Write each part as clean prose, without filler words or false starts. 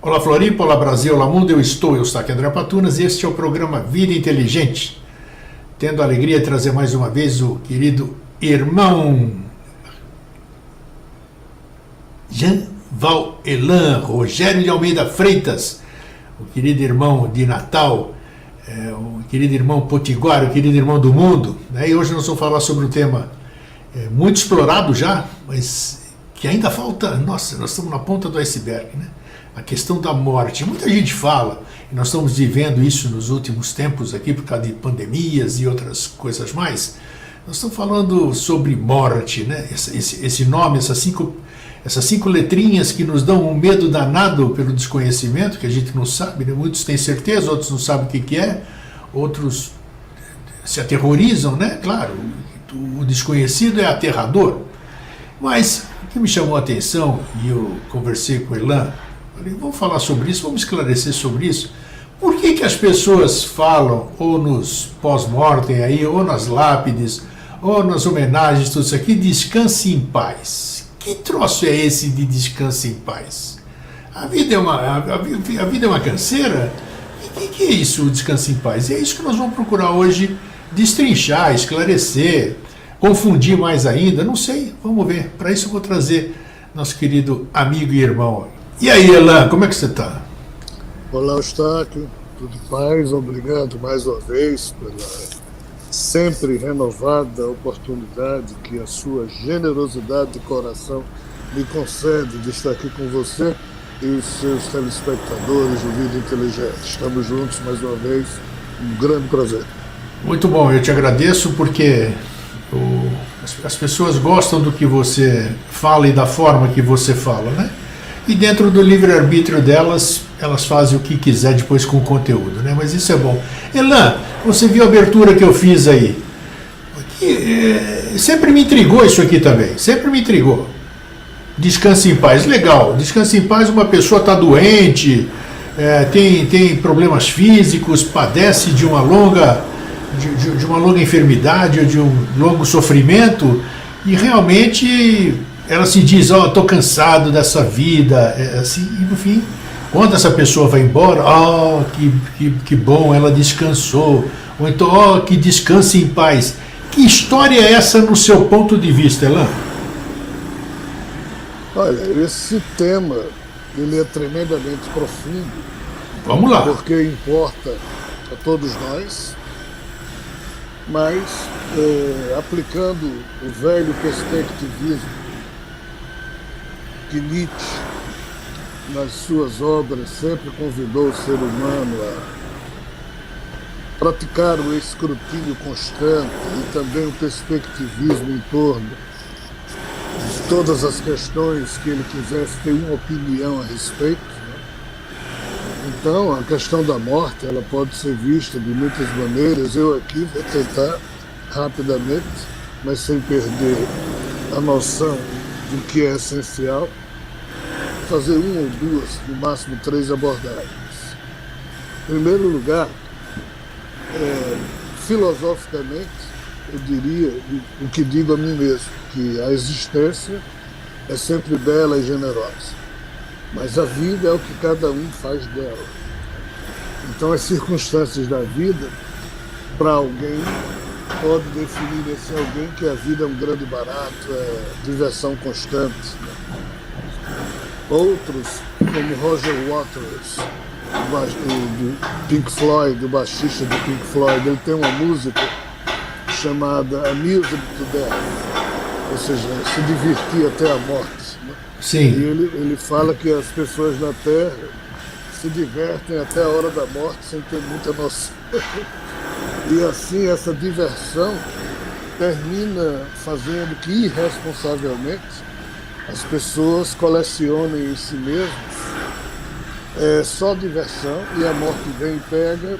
Olá Floripa, olá Brasil, olá mundo, eu estou aqui André Patunas e este é o programa Vida Inteligente, tendo a alegria de trazer mais uma vez o querido irmão Jean-Val Elan, Rogério de Almeida Freitas, o querido irmão de Natal, o querido irmão Potiguar, o querido irmão do mundo, né? E hoje nós vamos falar sobre um tema muito explorado já, mas que ainda falta, nossa, nós estamos na ponta do iceberg, né? A questão da morte. Muita gente fala, e nós estamos vivendo isso nos últimos tempos aqui por causa de pandemias e outras coisas mais. Nós estamos falando sobre morte, né? Esse nome, essas cinco letrinhas que nos dão um medo danado pelo desconhecimento, que a gente não sabe, né? Muitos têm certeza, outros não sabem o que é, outros se aterrorizam, né? Claro, o desconhecido é aterrador. Mas o que me chamou a atenção, e eu conversei com o Elan, falei, vamos falar sobre isso, vamos esclarecer sobre isso. Por que as pessoas falam, ou nos pós-mortem aí, ou nas lápides, ou nas homenagens, tudo isso aqui, descanse em paz? Que troço é esse de descanse em paz? A vida é uma canseira? E que é isso, o descanse em paz? E é isso que nós vamos procurar hoje destrinchar, esclarecer, confundir mais ainda, não sei, vamos ver. Para isso eu vou trazer nosso querido amigo e irmão. E aí, Elan, como é que você está? Olá, Eustáquio, tudo em paz? Obrigado mais uma vez pela sempre renovada oportunidade que a sua generosidade de coração me concede de estar aqui com você e os seus telespectadores do Vida Inteligente. Estamos juntos mais uma vez, um grande prazer. Muito bom, eu te agradeço porque as pessoas gostam do que você fala e da forma que você fala, né? E dentro do livre-arbítrio delas, elas fazem o que quiser depois com o conteúdo, né? Mas isso é bom. Elan, você viu a abertura que eu fiz aí? Sempre me intrigou isso aqui também, sempre me intrigou. Descanse em paz, legal. Descanse em paz, uma pessoa está doente, tem problemas físicos, padece de uma longa enfermidade ou de um longo sofrimento e realmente ela se diz, estou cansado dessa vida, assim, e no fim, quando essa pessoa vai embora, que bom, ela descansou, ou então, que descanse em paz. Que história é essa no seu ponto de vista, Elan? Olha, esse tema, ele é tremendamente profundo. Vamos lá. Porque importa a todos nós, mas aplicando o velho perspectivismo que Nietzsche, nas suas obras, sempre convidou o ser humano a praticar o escrutínio constante e também o perspectivismo em torno de todas as questões que ele quisesse ter uma opinião a respeito. Então, a questão da morte, ela pode ser vista de muitas maneiras. Eu aqui vou tentar, rapidamente, mas sem perder a noção do que é essencial, fazer uma ou duas, no máximo 3 abordagens. Em primeiro lugar, filosoficamente, eu diria o que digo a mim mesmo, que a existência é sempre bela e generosa, mas a vida é o que cada um faz dela. Então as circunstâncias da vida, para alguém, pode definir esse alguém que a vida é um grande barato, é diversão constante. Outros, como Roger Waters, do Pink Floyd, do baixista do Pink Floyd, ele tem uma música chamada Amused to Death, ou seja, se divertir até a morte. Né? Sim. E ele fala que as pessoas na Terra se divertem até a hora da morte sem ter muita noção. E assim, essa diversão termina fazendo que, irresponsavelmente, as pessoas colecionem em si mesmas só diversão, e a morte vem e pega,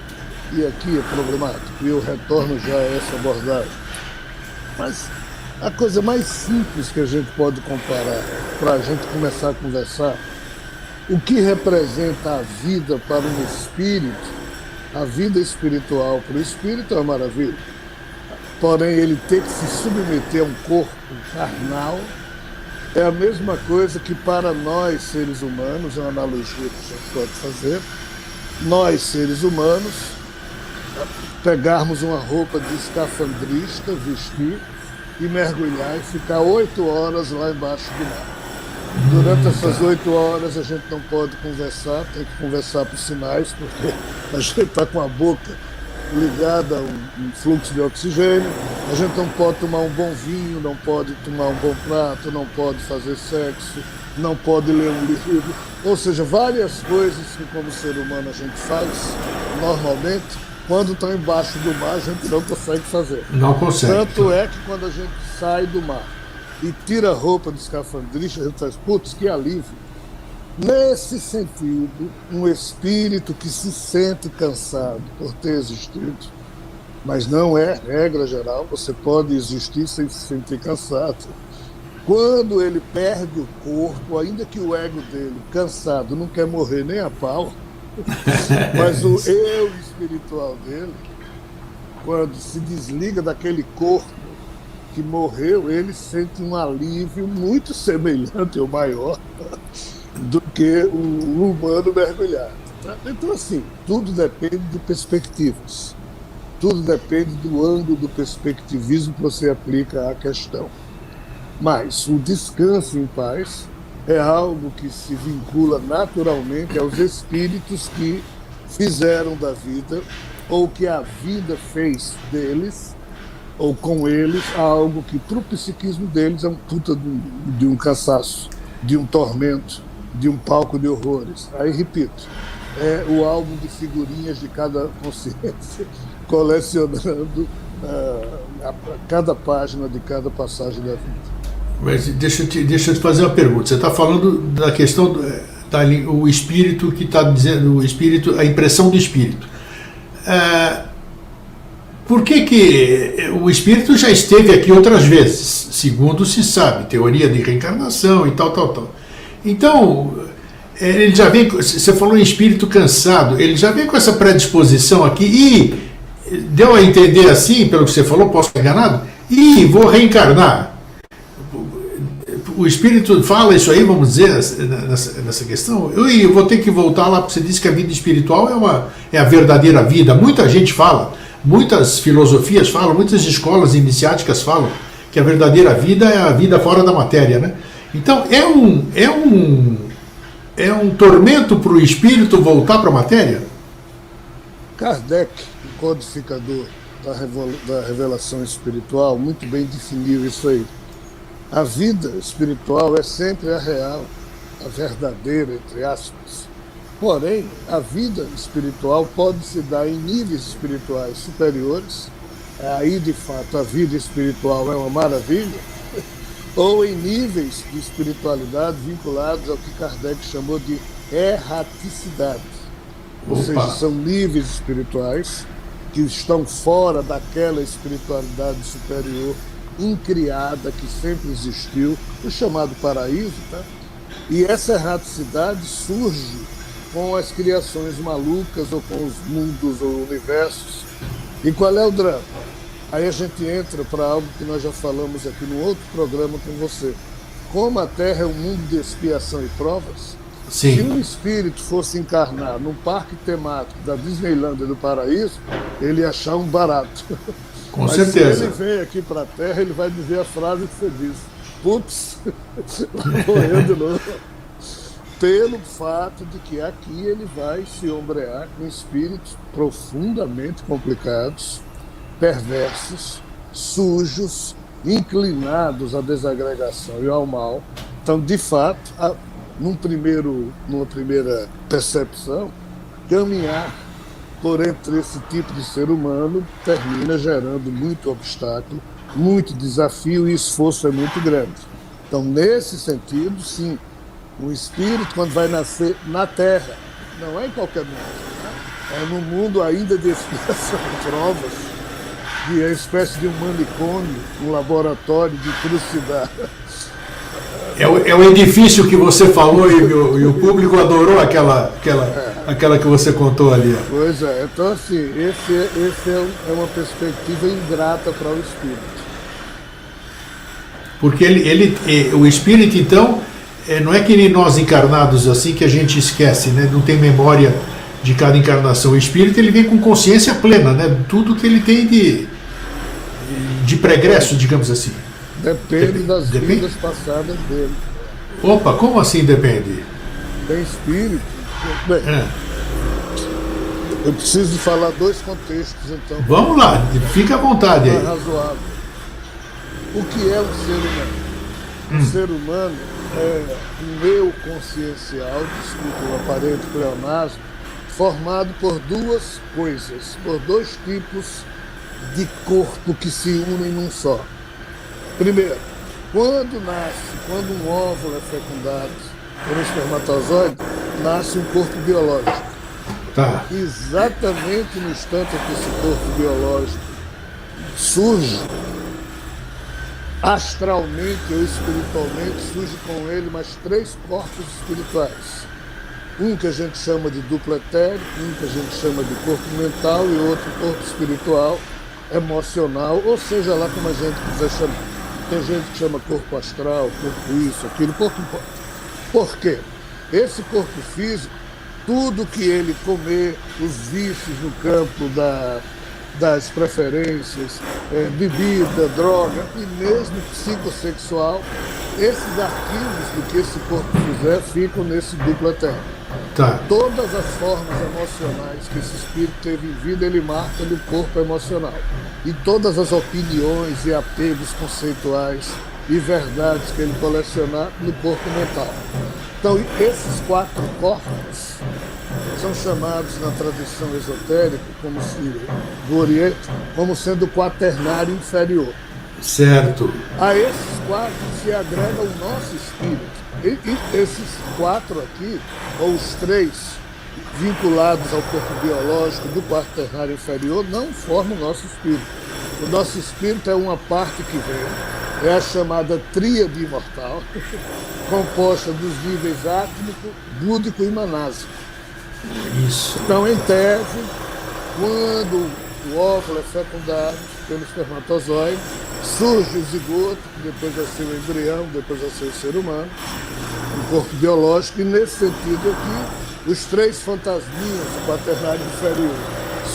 e aqui é problemático. E eu retorno já a essa abordagem. Mas a coisa mais simples que a gente pode comparar, para a gente começar a conversar, o que representa a vida para um espírito, a vida espiritual para o espírito é uma maravilha. Porém, ele ter que se submeter a um corpo carnal É a mesma coisa que para nós, seres humanos, é uma analogia que a gente pode fazer, nós, seres humanos, pegarmos uma roupa de escafandrista, vestir e mergulhar e ficar 8 horas lá embaixo do mar. Durante essas 8 horas a gente não pode conversar, tem que conversar por sinais, porque a gente está com a boca ligada a um fluxo de oxigênio, a gente não pode tomar um bom vinho, não pode tomar um bom prato, não pode fazer sexo, não pode ler um livro, ou seja, várias coisas que como ser humano a gente faz normalmente, quando está embaixo do mar a gente não consegue fazer. Não consegue. Tanto é que quando a gente sai do mar e tira a roupa do escafandrista, a gente faz, putz, que alívio. Nesse sentido, um espírito que se sente cansado por ter existido, mas não é regra geral, você pode existir sem se sentir cansado. Quando ele perde o corpo, ainda que o ego dele, cansado, não quer morrer nem a pau, mas o eu espiritual dele, quando se desliga daquele corpo que morreu, ele sente um alívio muito semelhante ou maior do que o humano mergulhado. Então, assim, tudo depende de perspectivas. Tudo depende do ângulo do perspectivismo que você aplica à questão. Mas o descanso em paz é algo que se vincula naturalmente aos espíritos que fizeram da vida, ou que a vida fez deles, ou com eles, algo que para o psiquismo deles é um puta de um cansaço, de um tormento, de um palco de horrores. Aí, repito, é o álbum de figurinhas de cada consciência, colecionando cada página de cada passagem da vida. Mas deixa eu te fazer uma pergunta. Você está falando da questão o espírito que está dizendo, o espírito, a impressão do espírito. Por que o espírito já esteve aqui outras vezes, segundo se sabe, teoria de reencarnação e tal. Então, ele já vem, você falou em espírito cansado, ele já vem com essa predisposição aqui e deu a entender assim, pelo que você falou, posso estar enganado, e vou reencarnar. O espírito fala isso aí, vamos dizer, nessa questão. Eu vou ter que voltar lá, porque você disse que a vida espiritual é a verdadeira vida. Muita gente fala, muitas filosofias falam, muitas escolas iniciáticas falam que a verdadeira vida é a vida fora da matéria, né? Então, é um tormento para o espírito voltar para a matéria? Kardec, o codificador da revelação espiritual, muito bem definiu isso aí. A vida espiritual é sempre a real, a verdadeira, entre aspas. Porém, a vida espiritual pode se dar em níveis espirituais superiores, aí de fato a vida espiritual é uma maravilha, ou em níveis de espiritualidade vinculados ao que Kardec chamou de erraticidade. Ou seja, são níveis espirituais que estão fora daquela espiritualidade superior incriada que sempre existiu, o chamado paraíso, tá? E essa erraticidade surge com as criações malucas ou com os mundos ou universos. E qual é o drama? Aí a gente entra para algo que nós já falamos aqui no outro programa com você. Como a Terra é um mundo de expiação e provas, sim, se um espírito fosse encarnar num parque temático da Disneylandia do Paraíso, ele ia achar um barato. Com Mas certeza. Se ele vem aqui para a Terra, ele vai dizer a frase que você disse. Putz, morreu de novo. Pelo fato de que aqui ele vai se ombrear com espíritos profundamente complicados, perversos, sujos, inclinados à desagregação e ao mal. Então, de fato, numa primeira percepção, caminhar por entre esse tipo de ser humano termina gerando muito obstáculo, muito desafio, e esforço é muito grande. Então, nesse sentido, sim, o espírito, quando vai nascer na Terra, não é em qualquer mundo, né? É num mundo ainda de expiação de provas, que é uma espécie de um manicômio, um laboratório de trucidade. É o edifício que você falou e o público adorou aquela que você contou ali. Pois é, então assim, esse é uma perspectiva ingrata para o espírito. Porque o espírito, então, não é que nem nós encarnados assim que a gente esquece, né? Não tem memória de cada encarnação. O espírito, ele vem com consciência plena, né? Tudo que ele tem de pregresso, digamos assim. Depende das vidas passadas dele. Opa, como assim depende? Tem espírito. Bem, eu preciso falar dois contextos, então. Vamos lá, fica à vontade aí. Razoável. O que é um ser humano? Um ser humano é um eu consciencial, desculpa o aparente pleonasmo, formado por duas coisas, por dois tipos de corpo que se unem num só. Primeiro, quando um óvulo é fecundado por um espermatozoide, nasce um corpo biológico. Tá. Exatamente no instante em que esse corpo biológico surge, astralmente ou espiritualmente, surge com ele mais três corpos espirituais. Um que a gente chama de duplo etérico, um que a gente chama de corpo mental e outro corpo espiritual, emocional, ou seja lá como a gente quiser chamar. Tem gente que chama corpo astral, corpo isso, aquilo, pouco importa. Por quê? Esse corpo físico, tudo que ele comer, os vícios no campo das preferências, bebida, droga e mesmo psicossexual, esses arquivos do que esse corpo fizer ficam nesse duplo etérico. Tá. Todas as formas emocionais que esse espírito teve em vida, ele marca no corpo emocional. E todas as opiniões e apegos conceituais e verdades que ele colecionar no corpo mental. Então, esses quatro corpos são chamados na tradição esotérica, do Oriente, como sendo o quaternário inferior. Certo. A esses quatro se agrega o nosso espírito. E esses quatro aqui, ou os três, vinculados ao corpo biológico do quaternário inferior, não formam o nosso espírito. O nosso espírito é uma parte que vem, é a chamada tríade imortal, composta dos níveis átmico, búdico e manásico. Isso. Então, em tese, quando o óvulo é fecundado pelo espermatozoide, surge o zigoto, que depois vai ser o embrião, depois vai ser o ser humano, o corpo biológico, e nesse sentido aqui, os três fantasminhas do quaternário inferior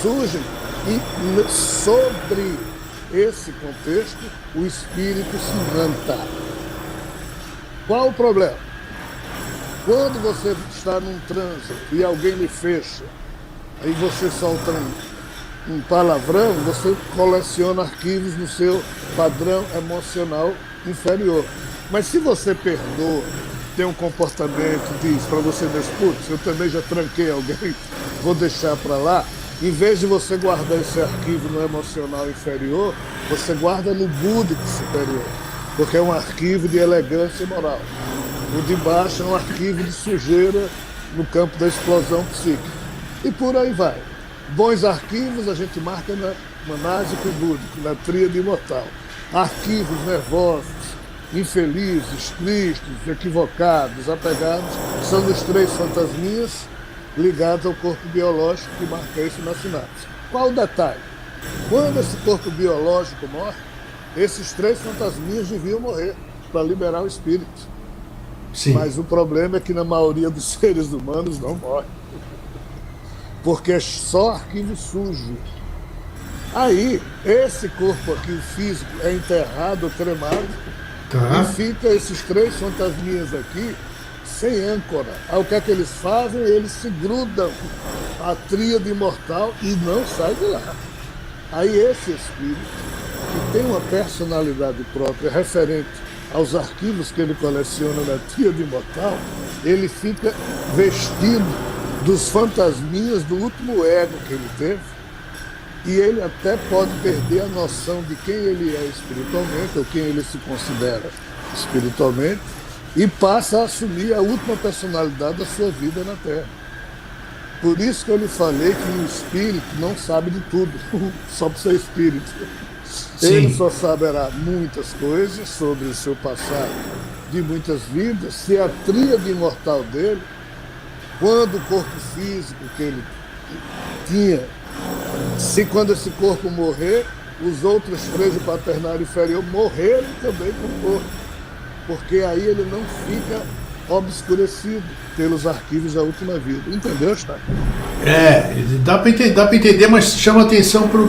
surgem e sobre esse contexto o espírito se manta. Qual o problema? Quando você está num trânsito e alguém lhe fecha, aí você solta um palavrão, você coleciona arquivos no seu padrão emocional inferior. Mas se você perdoa, tem um comportamento, diz para você, putz, eu também já tranquei alguém, vou deixar para lá, em vez de você guardar esse arquivo no emocional inferior, você guarda no búdico superior, porque é um arquivo de elegância moral. O de baixo é um arquivo de sujeira no campo da explosão psíquica. E por aí vai. Bons arquivos a gente marca na manásico e búdico, na tríade imortal. Arquivos nervosos, infelizes, tristes, equivocados, apegados, são os três fantasminhas ligados ao corpo biológico que marca isso na sinapse. Qual o detalhe? Quando esse corpo biológico morre, esses três fantasminhas deviam morrer para liberar o espírito. Sim. Mas o problema é que na maioria dos seres humanos não morre. Porque é só arquivo sujo. Aí, esse corpo aqui, o físico, é enterrado, cremado, Tá. e fica esses três fantasminhas aqui sem âncora. Aí o que é que eles fazem? Eles se grudam à tríade imortal e não saem de lá. Aí esse espírito, que tem uma personalidade própria, referente aos arquivos que ele coleciona na tríade imortal, ele fica vestido dos fantasminhas do último ego que ele teve, e ele até pode perder a noção de quem ele é espiritualmente, ou quem ele se considera espiritualmente, e passa a assumir a última personalidade da sua vida na Terra. Por isso que eu lhe falei que o espírito não sabe de tudo, só por ser espírito. Ele Sim. só saberá muitas coisas sobre o seu passado, de muitas vidas, se a tríade imortal dele, quando o corpo físico que ele tinha, se quando esse corpo morrer, os outros três do quaternário inferior morreram também com o corpo, porque aí ele não fica obscurecido pelos arquivos da última vida. Entendeu, Está? Dá para entender, mas chama atenção para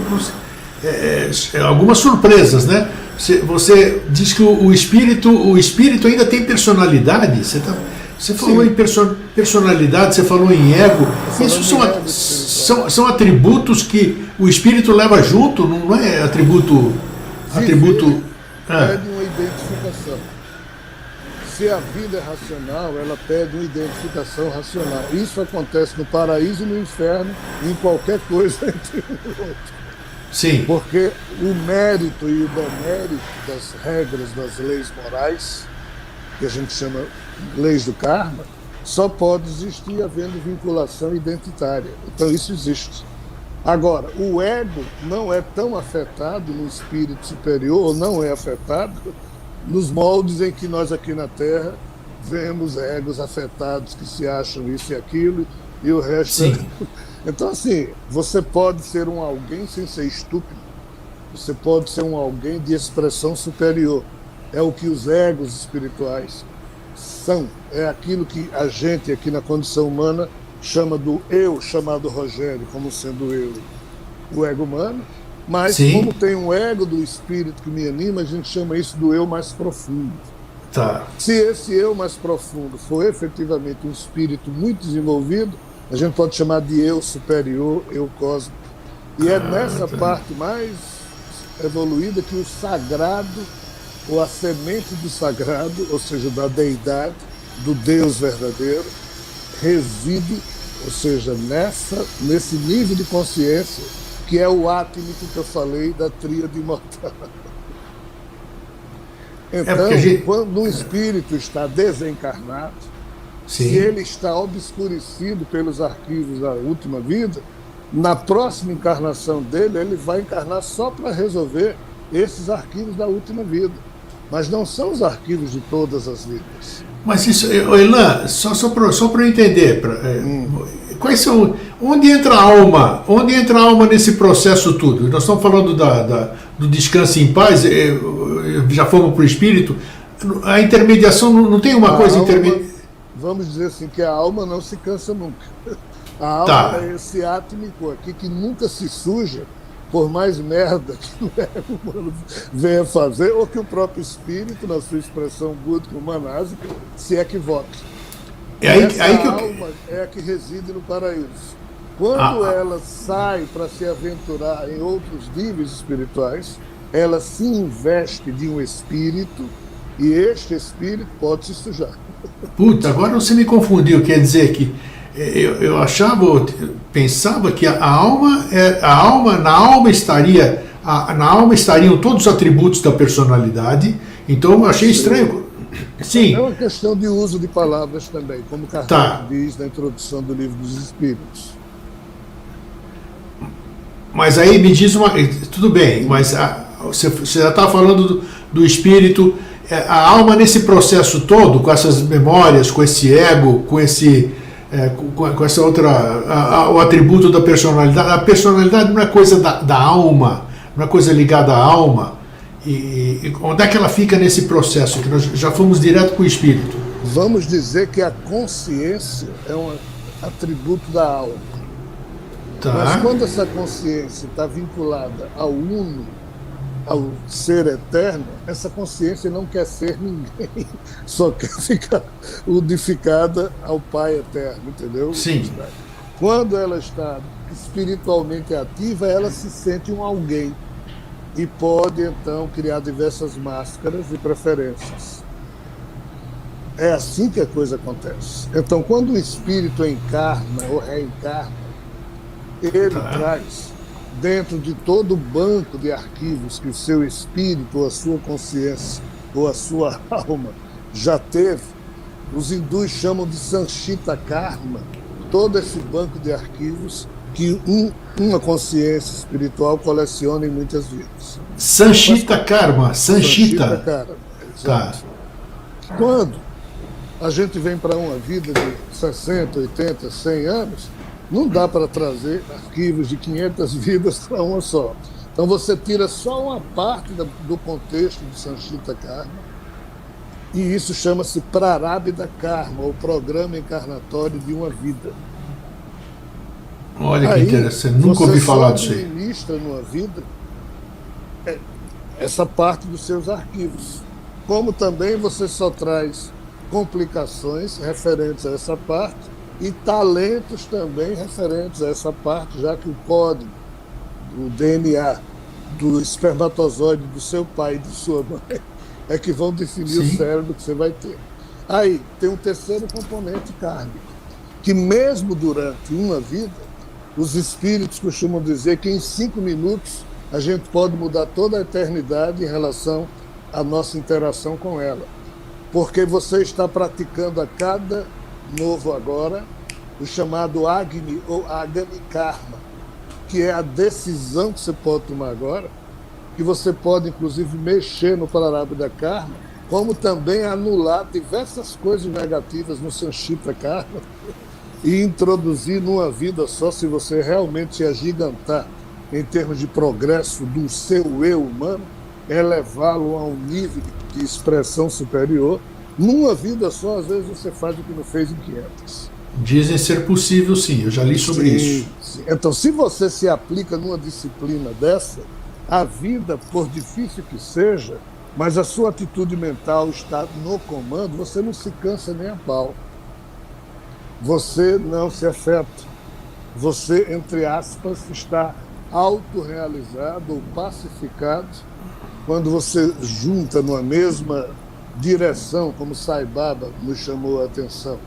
algumas surpresas, né? Você diz que o espírito ainda tem personalidade. Você falou em personalidade, você falou em ego. Isso são atributos que o espírito leva junto, não é atributo. Pede uma identificação. Se a vida é racional, ela pede uma identificação racional. Isso acontece no paraíso e no inferno, em qualquer coisa entre um e outro. Sim. Porque o mérito e o demérito das regras das leis morais, que a gente chama leis do karma, só pode existir havendo vinculação identitária. Então isso existe. Agora, o ego não é tão afetado no espírito superior, ou não é afetado nos moldes em que nós aqui na Terra vemos egos afetados que se acham isso e aquilo, e o resto... Sim. Então, assim, você pode ser um alguém sem ser estúpido, você pode ser um alguém de expressão superior. É o que os egos espirituais são. É aquilo que a gente aqui na condição humana chama do eu, chamado Rogério, como sendo eu, o ego humano. Mas Sim. Como tem um ego do espírito que me anima, a gente chama isso do eu mais profundo. Tá. Se esse eu mais profundo for efetivamente um espírito muito desenvolvido, a gente pode chamar de eu superior, eu cósmico. E é nessa parte mais evoluída que o sagrado, ou a semente do sagrado, ou seja, da deidade, do Deus verdadeiro, reside, ou seja, nesse nível de consciência que é o átmico que eu falei da tríade imortal. Então, quando o espírito está desencarnado, Sim. se ele está obscurecido pelos arquivos da última vida, na próxima encarnação dele, ele vai encarnar só para resolver esses arquivos da última vida. Mas não são os arquivos de todas as vidas. Mas isso, Elan, só para eu entender, quais são, onde entra a alma? Onde entra a alma nesse processo tudo? Nós estamos falando do descanso em paz, já fomos para o espírito. A intermediação não tem uma coisa intermediária. Vamos dizer assim, que a alma não se cansa nunca. A alma é esse átmico aqui que nunca se suja, por mais merda que o ego humano venha fazer, ou que o próprio espírito, na sua expressão búdica humanásica, se equivoque. Alma é a que reside no paraíso. Quando ela sai para se aventurar em outros níveis espirituais, ela se investe de um espírito, e este espírito pode se sujar. Puta, agora você me confundiu, quer dizer que eu pensava que na alma estariam todos os atributos da personalidade, então eu achei estranho. Sim. É uma questão de uso de palavras também, como Kardec diz na introdução do Livro dos Espíritos. Mas aí me diz tudo bem, mas você já está falando do espírito, a alma nesse processo todo, com essas memórias, com esse ego, com com essa outra, o atributo da personalidade. A personalidade não é coisa da alma, não é coisa ligada à alma. E onde é que ela fica nesse processo? Que nós já fomos direto para o espírito. Vamos dizer que a consciência é um atributo da alma. Tá. Mas quando essa consciência está vinculada ao uno, ao ser eterno, essa consciência não quer ser ninguém, só quer ficar unificada ao Pai eterno, entendeu? Sim. Quando ela está espiritualmente ativa, ela se sente um alguém e pode então criar diversas máscaras e preferências. É assim que a coisa acontece. Então, quando o espírito encarna ou reencarna, ele traz dentro de todo o banco de arquivos que o seu espírito, ou a sua consciência, ou a sua alma já teve, os hindus chamam de Sanchita Karma, todo esse banco de arquivos que uma consciência espiritual coleciona em muitas vidas. Sanchita Karma, Sanchita Karma, exato. Quando a gente vem para uma vida de 60, 80, 100 anos, não dá para trazer arquivos de 500 vidas para uma só. Então você tira só uma parte do contexto do Sanchita Karma, e isso chama-se Prarabdha Karma, o programa encarnatório de uma vida. Olha que Aí, interessante, nunca ouvi falar disso você aí. administra numa vida essa parte dos seus arquivos. Como também você só traz complicações referentes a essa parte e talentos também referentes a essa parte, já que o código, o DNA do espermatozoide do seu pai e de sua mãe é que vão definir Sim. o cérebro que você vai ter. Aí tem um terceiro componente kármico, que mesmo durante uma vida, os espíritos costumam dizer que em 5 minutos a gente pode mudar toda a eternidade em relação à nossa interação com ela. Porque você está praticando a cada novo agora o chamado Agni ou Agami Karma, que é a decisão que você pode tomar agora, que você pode inclusive mexer no Prarabdha Karma, como também anular diversas coisas negativas no Sanchita Karma e introduzir numa vida só, se você realmente se agigantar em termos de progresso do seu eu humano, elevá-lo a um nível de expressão superior. Numa vida só, às vezes você faz o que não fez em 500. Dizem ser possível, sim, eu já li sobre isso. Sim. Então, se você se aplica numa disciplina dessa, a vida, por difícil que seja, mas a sua atitude mental está no comando, você não se cansa nem a pau. Você não se afeta. Você, entre aspas, está autorrealizado ou pacificado quando você junta numa mesma direção, como Sai Baba nos chamou a atenção,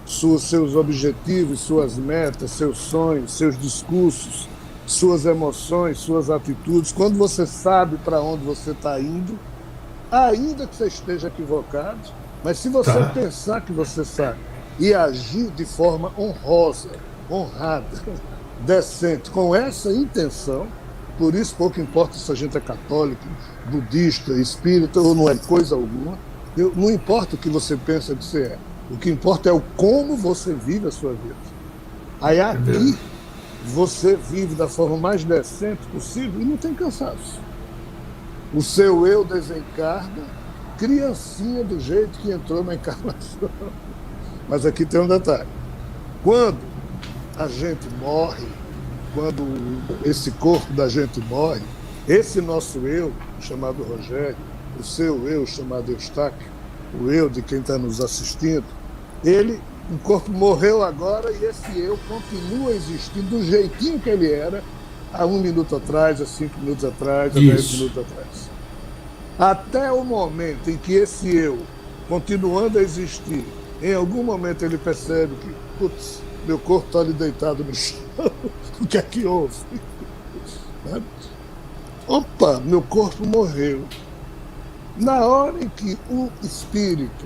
seus objetivos, suas metas, seus sonhos, seus discursos, suas emoções, suas atitudes. Quando você sabe para onde você está indo, ainda que você esteja equivocado, mas se você pensar que você sabe e agir de forma honrosa, honrada, decente, com essa intenção, por isso pouco importa se a gente é católico, budista, espírita ou não é coisa alguma, não importa o que você pensa que você é, o que importa é o como você vive a sua vida. Aí aqui você vive da forma mais decente possível e não tem cansaço. O seu eu desencarna, criancinha do jeito que entrou na encarnação. Mas aqui tem um detalhe. Quando a gente morre, quando esse corpo da gente morre, esse nosso eu, chamado Rogério, o seu eu, chamado Eustáquio, o eu de quem está nos assistindo, o corpo morreu agora e esse eu continua existindo do jeitinho que ele era há 1 minuto atrás, há 5 minutos atrás, há 10 minutos atrás. Até o momento em que esse eu, continuando a existir, em algum momento ele percebe que, putz, meu corpo está ali deitado no chão, o que é que houve? Opa, meu corpo morreu. Na hora em que o espírito,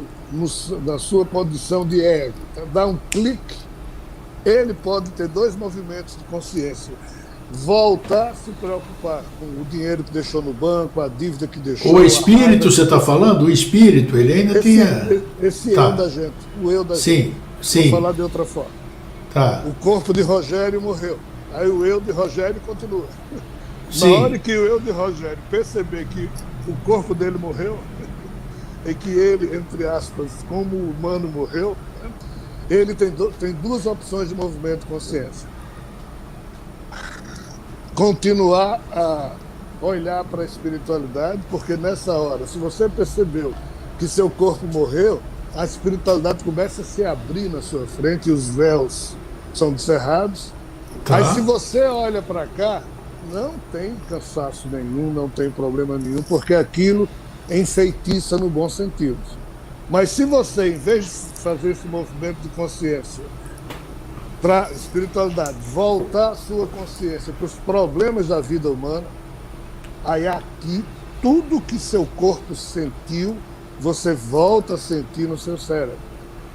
na sua condição de ego, dá um clique, ele pode ter 2 movimentos de consciência. Voltar a se preocupar com o dinheiro que deixou no banco, a dívida que deixou. O espírito, você está falando? O espírito, ele ainda tinha... Esse eu da gente, o eu da gente. Sim. Vou falar de outra forma. Tá. O corpo de Rogério morreu. Aí o eu de Rogério continua. Sim. Na hora que o eu de Rogério perceber que o corpo dele morreu, e que ele, entre aspas, como humano morreu, ele tem 2 opções de movimento de consciência. Continuar a olhar para a espiritualidade, porque nessa hora, se você percebeu que seu corpo morreu, a espiritualidade começa a se abrir na sua frente e os véus são descerrados. Tá. Aí se você olha para cá, não tem cansaço nenhum, não tem problema nenhum, porque aquilo enfeitiça no bom sentido. Mas se você, em vez de fazer esse movimento de consciência para a espiritualidade, voltar a sua consciência para os problemas da vida humana, aí aqui, tudo que seu corpo sentiu, você volta a sentir no seu cérebro.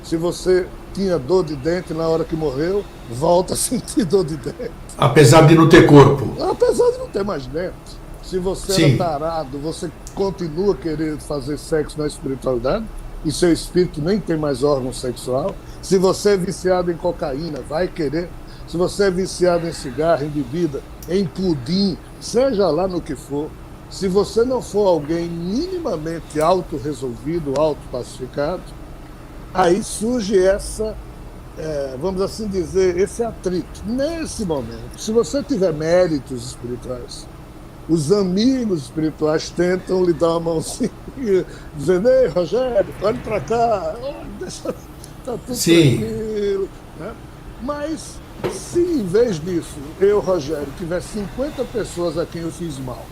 Se você tinha dor de dente na hora que morreu, volta a sentir dor de dente. Apesar de não ter corpo. Apesar de não ter mais dente. Se você era tarado, você continua querendo fazer sexo na espiritualidade e seu espírito nem tem mais órgão sexual. Se você é viciado em cocaína, vai querer se você é viciado em cigarro, em bebida, em pudim, seja lá no que for, se você não for alguém minimamente autorresolvido, autopacificado, aí surge essa, vamos assim dizer, esse atrito. Nesse momento, se você tiver méritos espirituais, os amigos espirituais tentam lhe dar uma mãozinha, dizendo: ei, Rogério, olhe para cá, deixa, tá tudo Sim. tranquilo. Né? Mas, se em vez disso, eu, Rogério, tiver 50 pessoas a quem eu fiz mal,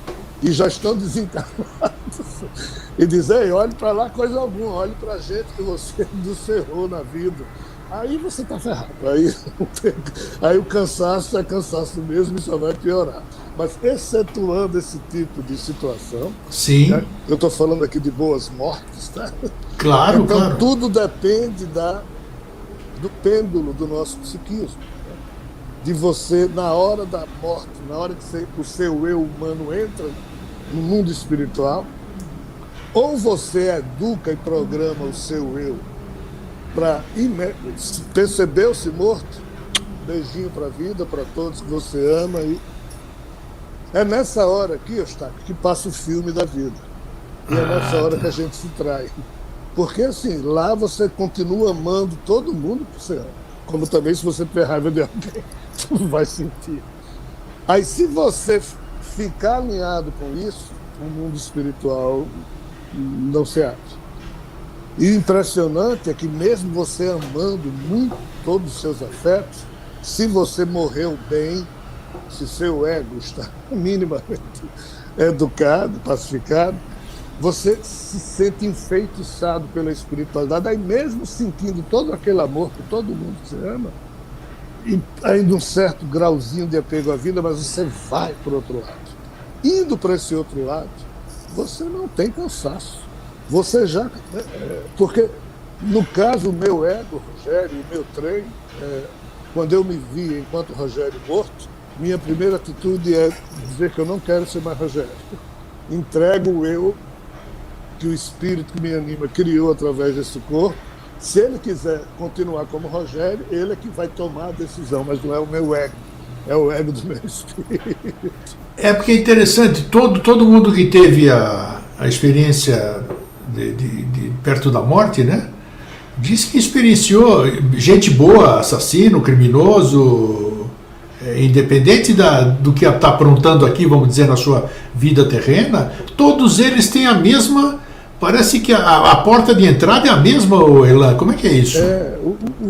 e já estão desencarnados, e dizer: ei, olhe para lá, coisa alguma, olhe para a gente que você encerrou na vida. Aí você está ferrado. Aí o cansaço é cansaço mesmo e só vai piorar. Mas, excetuando esse tipo de situação, Sim. né, eu estou falando aqui de boas mortes, tá? Claro, Então, claro. tudo depende do pêndulo do nosso psiquismo. De você, na hora da morte, na hora que o seu eu humano entra no mundo espiritual, ou você educa e programa o seu eu para percebeu-se morto, beijinho para a vida, para todos que você ama, e é nessa hora aqui, Eustáquio, que passa o filme da vida. E é nessa hora que a gente se trai. Porque assim, lá você continua amando todo mundo que você ama. Como também, se você tiver raiva de alguém, tu vai sentir. Aí, se você ficar alinhado com isso, o mundo espiritual não se abre. E o impressionante é que, mesmo você amando muito todos os seus afetos, se você morreu bem, se seu ego está minimamente educado, pacificado, você se sente enfeitiçado pela espiritualidade, aí mesmo sentindo todo aquele amor por todo mundo que você ama, e ainda um certo grauzinho de apego à vida, mas você vai para o outro lado. Indo para esse outro lado, você não tem cansaço. Você já... Porque, no caso, o meu ego, Rogério, o meu trem, quando eu me vi enquanto Rogério morto, minha primeira atitude é dizer que eu não quero ser mais Rogério. Entrego o eu que o espírito que me anima criou através desse corpo. Se ele quiser continuar como Rogério, ele é que vai tomar a decisão, mas não é o meu ego, é o ego do meu espírito. É porque é interessante, todo mundo que teve a experiência de perto da morte, né? Diz que experienciou gente boa, assassino, criminoso, independente do que está aprontando aqui, vamos dizer, na sua vida terrena, todos eles têm a mesma. Parece que a porta de entrada é a mesma, Elan. Como é que é isso?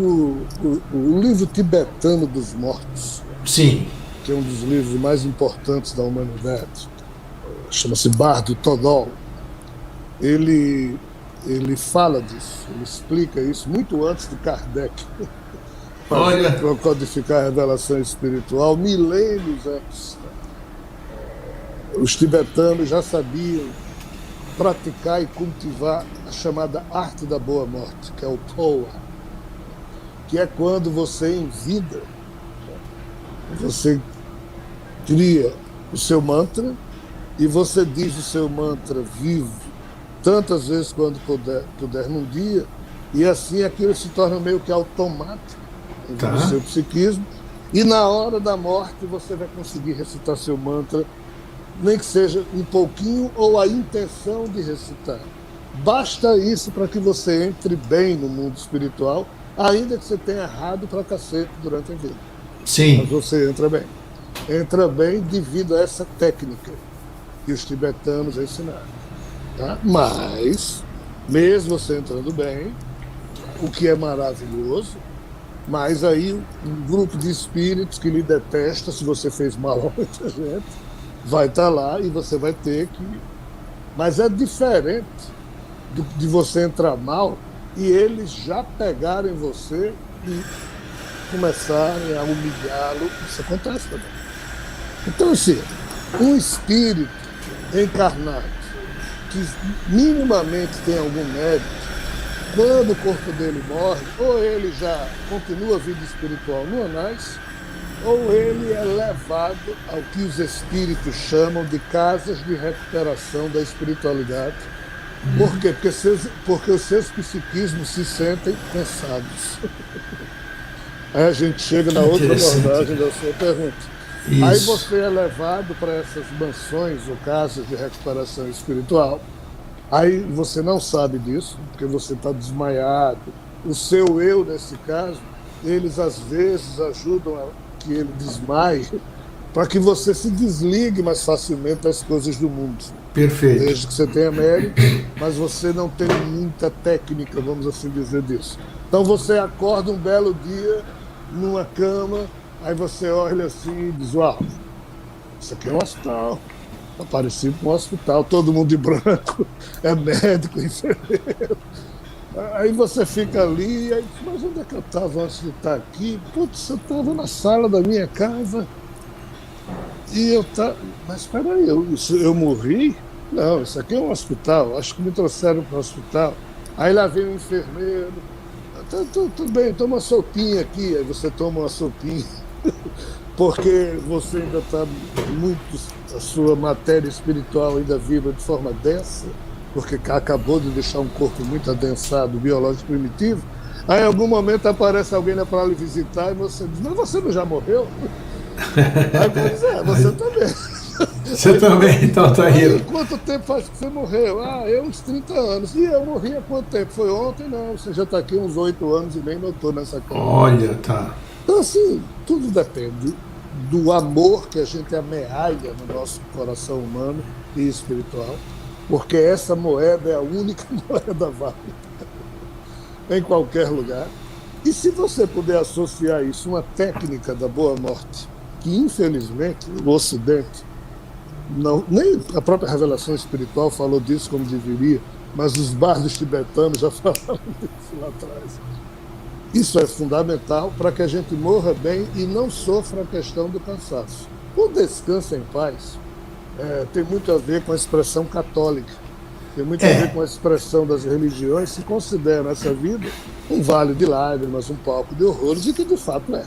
O livro tibetano dos mortos, Sim. que é um dos livros mais importantes da humanidade, chama-se Bardo Todol, ele fala disso, ele explica isso muito antes de Kardec para codificar a revelação espiritual, milênios antes. Os tibetanos já sabiam praticar e cultivar a chamada arte da boa morte, que é o Poa, que é quando você, em vida, você cria o seu mantra e você diz o seu mantra vivo tantas vezes quanto puder num dia, e assim aquilo se torna meio que automático no seu psiquismo, e na hora da morte você vai conseguir recitar seu mantra, nem que seja um pouquinho ou a intenção de recitar. Basta isso para que você entre bem no mundo espiritual, ainda que você tenha errado pra cacete durante a vida. Sim. Mas você entra bem. Entra bem devido a essa técnica que os tibetanos ensinaram. Tá? Mas, mesmo você entrando bem, o que é maravilhoso, mas aí um grupo de espíritos que lhe detesta, se você fez mal a muita gente, vai estar lá e você vai ter que... Mas é diferente de você entrar mal e eles já pegarem você e começarem a humilhá-lo. Isso acontece também. Então, assim, um espírito encarnado que minimamente tem algum mérito, quando o corpo dele morre, ou ele já continua a vida espiritual no anais, ou ele é levado ao que os espíritos chamam de casas de recuperação da espiritualidade. Por quê? Porque os seus psiquismos se sentem cansados. Aí a gente chega na outra Interessante. abordagem da sua pergunta. Aí Isso. você é levado para essas mansões ou casas de recuperação espiritual. Aí você não sabe disso, porque você está desmaiado. O seu eu, nesse caso, eles às vezes ajudam a que ele desmaie para que você se desligue mais facilmente das coisas do mundo. Perfeito. Desde que você tenha mérito, mas você não tem muita técnica, vamos assim dizer, disso. Então você acorda um belo dia numa cama, aí você olha assim e diz, uau, isso aqui é um hospital. Tá parecido com um hospital, todo mundo de branco, é médico, enfermeiro. Aí você fica ali, aí, mas onde é que eu estava antes de estar aqui? Putz, eu estava na sala da minha casa e eu estava. Mas espera aí, eu morri? Não, isso aqui é um hospital, acho que me trouxeram para o hospital. Aí lá vem o enfermeiro, tudo bem, toma uma sopinha aqui, aí você toma uma sopinha, porque você ainda está muito, a sua matéria espiritual ainda vibra de forma densa, porque acabou de deixar um corpo muito adensado, biológico primitivo. Aí em algum momento aparece alguém lá para lhe visitar e você diz, mas você não já morreu? Aí você também. Você também, então tá aí. Quanto tempo faz que você morreu? Eu uns 30 anos. E eu morri há quanto tempo? Foi ontem? Não, você já está aqui uns 8 anos e nem notou nessa cama. Olha, tá. Então, assim, tudo depende do amor que a gente amealha no nosso coração humano e espiritual, porque essa moeda é a única moeda válida em qualquer lugar. E se você puder associar isso a uma técnica da boa morte, que infelizmente o Ocidente, não, nem a própria revelação espiritual falou disso como deveria, mas os bardos tibetanos já falaram disso lá atrás. Isso é fundamental para que a gente morra bem e não sofra a questão do cansaço. O descanso em paz tem muito a ver com a expressão católica, tem muito a ver com a expressão das religiões que consideram essa vida um vale de lágrimas, um palco de horrores, e que de fato é.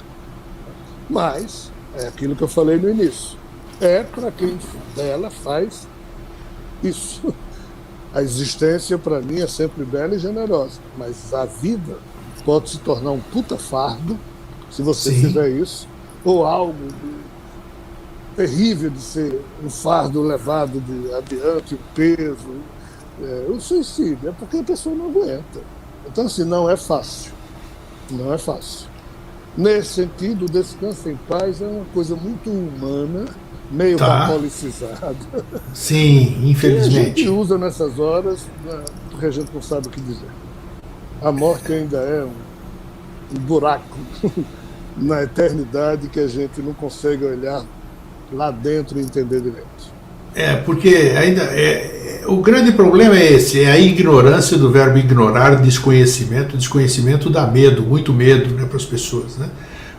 Mas é aquilo que eu falei no início. É para quem dela faz isso. A existência, para mim, é sempre bela e generosa, mas a vida pode se tornar um puta fardo se você fizer isso, ou algo terrível de ser um fardo levado adiante, um peso. O suicídio é porque a pessoa não aguenta. Então, assim, não é fácil. Não é fácil. Nesse sentido, o descanso em paz é uma coisa muito humana, meio capolicizada. Sim, infelizmente. Que a gente usa nessas horas porque a gente não sabe o que dizer. A morte ainda é um buraco na eternidade que a gente não consegue olhar lá dentro e entender direito. Porque ainda o grande problema é esse, é a ignorância do verbo ignorar, desconhecimento. Desconhecimento dá medo, muito medo, né, para as pessoas, né?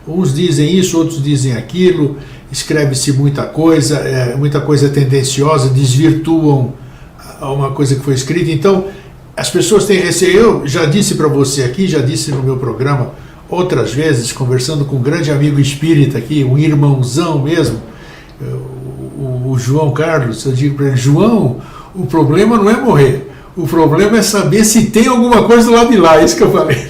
Uns dizem isso, outros dizem aquilo, escreve-se muita coisa tendenciosa, desvirtuam uma coisa que foi escrita. Então, as pessoas têm receio. Eu já disse para você aqui, já disse no meu programa outras vezes, conversando com um grande amigo espírita aqui, um irmãozão mesmo, o João Carlos. Eu digo para ele, João, o problema não é morrer, o problema é saber se tem alguma coisa do lado de lá. Isso que eu falei.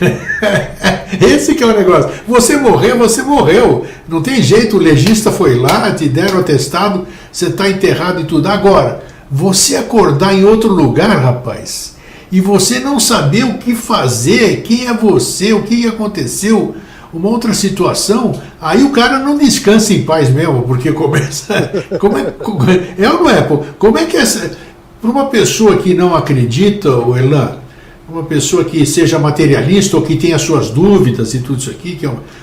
Esse que é o negócio. Você morreu. Não tem jeito, o legista foi lá, te deram atestado, você está enterrado e tudo. Agora, você acordar em outro lugar, rapaz, e você não saber o que fazer, quem é você, o que aconteceu, uma outra situação, aí o cara não descansa em paz mesmo, porque começa... ou não é? Como é que para uma pessoa que não acredita, o Elan, uma pessoa que seja materialista ou que tenha suas dúvidas e tudo isso aqui,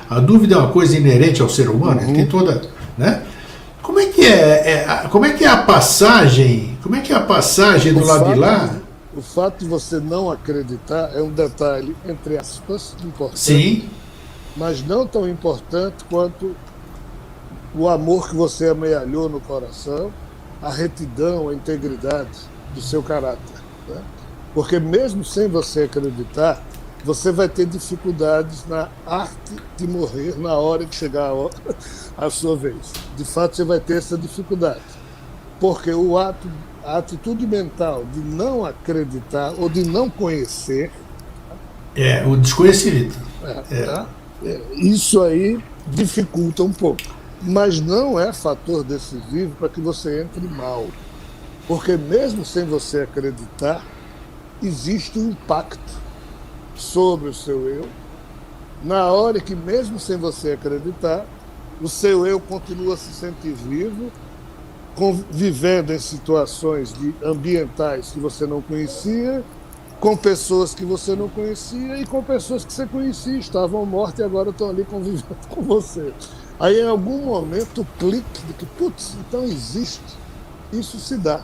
a dúvida é uma coisa inerente ao ser humano, tem toda, né? Como é que é a passagem? Como é que é a passagem do lado de lá? O fato de você não acreditar é um detalhe, entre aspas, importante. Sim. Mas não tão importante quanto o amor que você amealhou no coração, a retidão, a integridade do seu caráter, né? Porque mesmo sem você acreditar, você vai ter dificuldades na arte de morrer na hora que chegar a sua vez. De fato, você vai ter essa dificuldade. Porque a atitude mental de não acreditar ou de não conhecer... o desconhecido. Isso aí dificulta um pouco. Mas não é fator decisivo para que você entre mal. Porque mesmo sem você acreditar, existe um impacto sobre o seu eu, na hora que, mesmo sem você acreditar, o seu eu continua a se sentir vivo, vivendo em situações ambientais que você não conhecia, com pessoas que você não conhecia e com pessoas que você conhecia, estavam mortas e agora estão ali convivendo com você. Aí, em algum momento, o clique de que, putz, então existe. Isso se dá.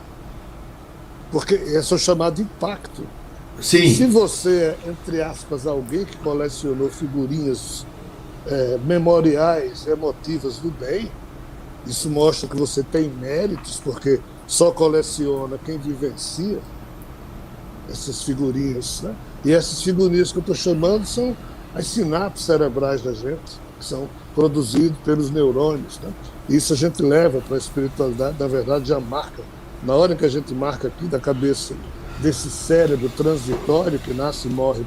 Porque esse é o chamado impacto. Sim. Se você é, entre aspas, alguém que colecionou figurinhas memoriais, emotivas do bem, isso mostra que você tem méritos, porque só coleciona quem vivencia essas figurinhas, né? E essas figurinhas que eu estou chamando são as sinapses cerebrais da gente, que são produzidas pelos neurônios, né? Isso a gente leva para a espiritualidade, na verdade já marca. Na hora que a gente marca aqui da cabeça desse cérebro transitório que nasce e morre,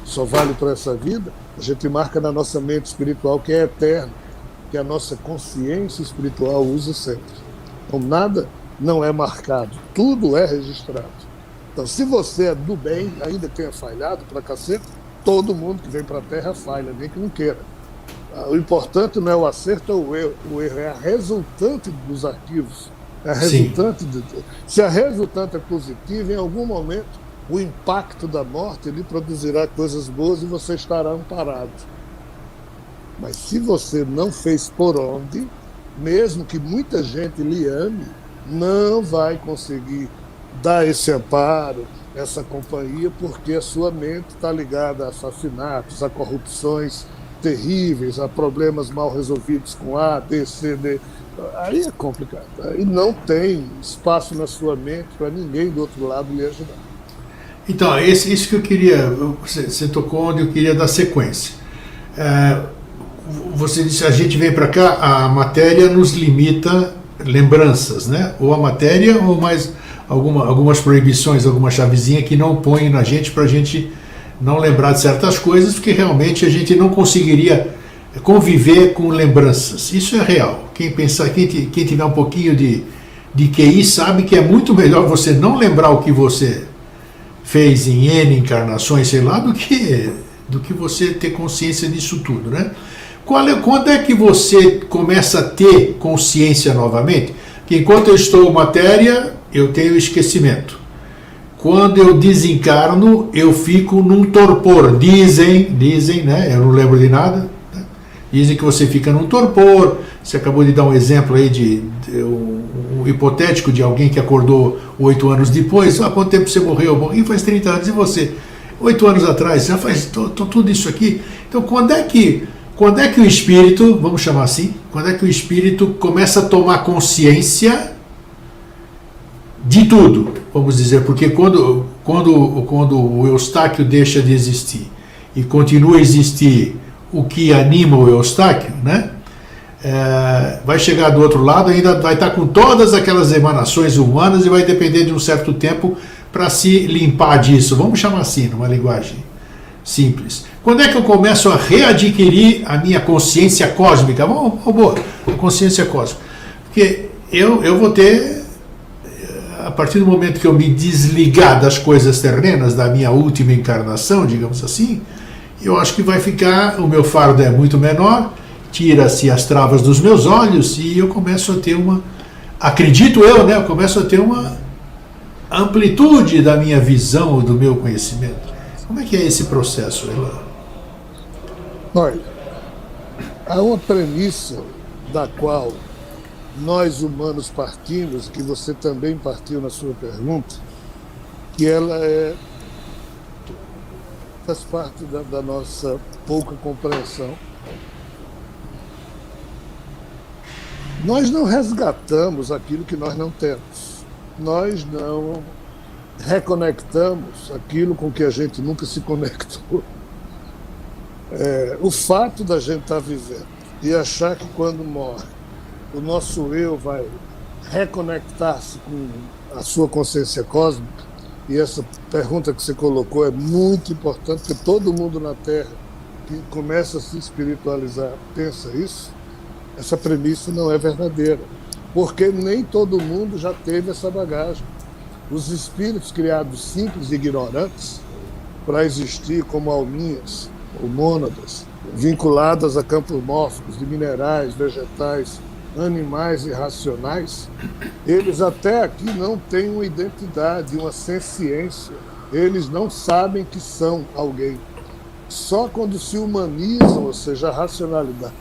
só vale para essa vida, a gente marca na nossa mente espiritual que é eterna, que a nossa consciência espiritual usa sempre. Então nada não é marcado, tudo é registrado. Então se você é do bem, ainda que tenha falhado para cacete, todo mundo que vem para a Terra falha, nem que não queira. O importante não é o acerto ou o erro é a resultante dos arquivos. É a resultante se a resultante é positiva, em algum momento o impacto da morte lhe produzirá coisas boas e você estará amparado. Mas se você não fez por onde, mesmo que muita gente lhe ame, não vai conseguir dar esse amparo, essa companhia, porque a sua mente está ligada a assassinatos, a corrupções terríveis, a problemas mal resolvidos com A, B, C, D. Aí é complicado. Aí não tem espaço na sua mente para ninguém do outro lado lhe ajudar. Então, isso que eu queria, você tocou onde eu queria dar sequência. Você disse, a gente vem para cá, a matéria nos limita lembranças, né? Ou a matéria ou mais algumas proibições, alguma chavezinha que não põe na gente para a gente não lembrar de certas coisas, porque realmente a gente não conseguiria conviver com lembranças. Isso é real. Quem pensar, quem tiver um pouquinho de QI sabe que é muito melhor você não lembrar o que você fez em N encarnações, sei lá, do que você ter consciência disso tudo, né? Quando é que você começa a ter consciência novamente? Que enquanto eu estou matéria, eu tenho esquecimento. Quando eu desencarno, eu fico num torpor. Dizem, né? Eu não lembro de nada. Né? Dizem que você fica num torpor. Você acabou de dar um exemplo aí de um hipotético de alguém que acordou 8 anos depois. Há quanto tempo você morreu? Eu morri faz 30 anos. E você? 8 anos atrás, já faz tudo isso aqui. Então, quando é que o espírito, vamos chamar assim, quando é que o espírito começa a tomar consciência de tudo, vamos dizer, porque quando o Eustáquio deixa de existir e continua a existir o que anima o Eustáquio, né? Vai chegar do outro lado, ainda vai estar com todas aquelas emanações humanas e vai depender de um certo tempo para se limpar disso, vamos chamar assim, numa linguagem simples. Quando é que eu começo a readquirir a minha consciência cósmica? Boa, consciência cósmica. Porque eu vou ter, a partir do momento que eu me desligar das coisas terrenas, da minha última encarnação, digamos assim, eu acho que vai ficar, o meu fardo é muito menor, tira-se as travas dos meus olhos e eu começo a ter acredito eu, né? Eu começo a ter uma amplitude da minha visão, do meu conhecimento. Como é que é esse processo, Elan? Olha, há uma premissa da qual nós humanos partimos, que você também partiu na sua pergunta, que ela faz parte da nossa pouca compreensão. Nós não resgatamos aquilo que nós não temos. Nós não reconectamos aquilo com que a gente nunca se conectou. O fato da gente estar vivendo e achar que quando morre o nosso eu vai reconectar-se com a sua consciência cósmica, e essa pergunta que você colocou é muito importante, porque todo mundo na Terra que começa a se espiritualizar pensa isso, essa premissa não é verdadeira, porque nem todo mundo já teve essa bagagem. Os espíritos criados simples e ignorantes para existir como alminhas ou mônadas, vinculadas a campos mórficos de minerais, vegetais, animais irracionais, eles até aqui não têm uma identidade, uma senciência. Eles não sabem que são alguém. Só quando se humanizam, ou seja, a racionalidade,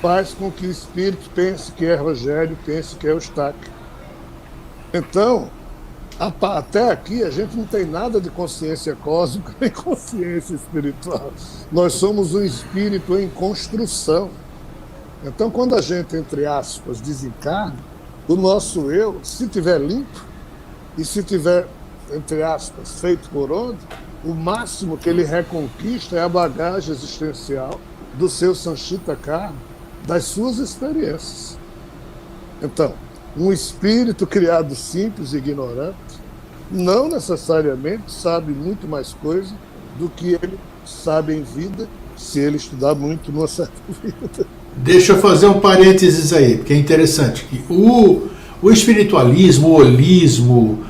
faz com que o espírito pense que é Rogério, pense que é Eustáquio. Então, até aqui a gente não tem nada de consciência cósmica nem consciência espiritual. Nós somos um espírito em construção. Então, quando a gente, entre aspas, desencarna, o nosso eu, se tiver limpo e se tiver, entre aspas, feito por onde, o máximo que ele reconquista é a bagagem existencial do seu Sanchita Karma, das suas experiências. Então, um espírito criado simples e ignorante não necessariamente sabe muito mais coisa do que ele sabe em vida, se ele estudar muito numa certa vida. Deixa eu fazer um parênteses aí, porque é interessante que o espiritualismo, o holismo,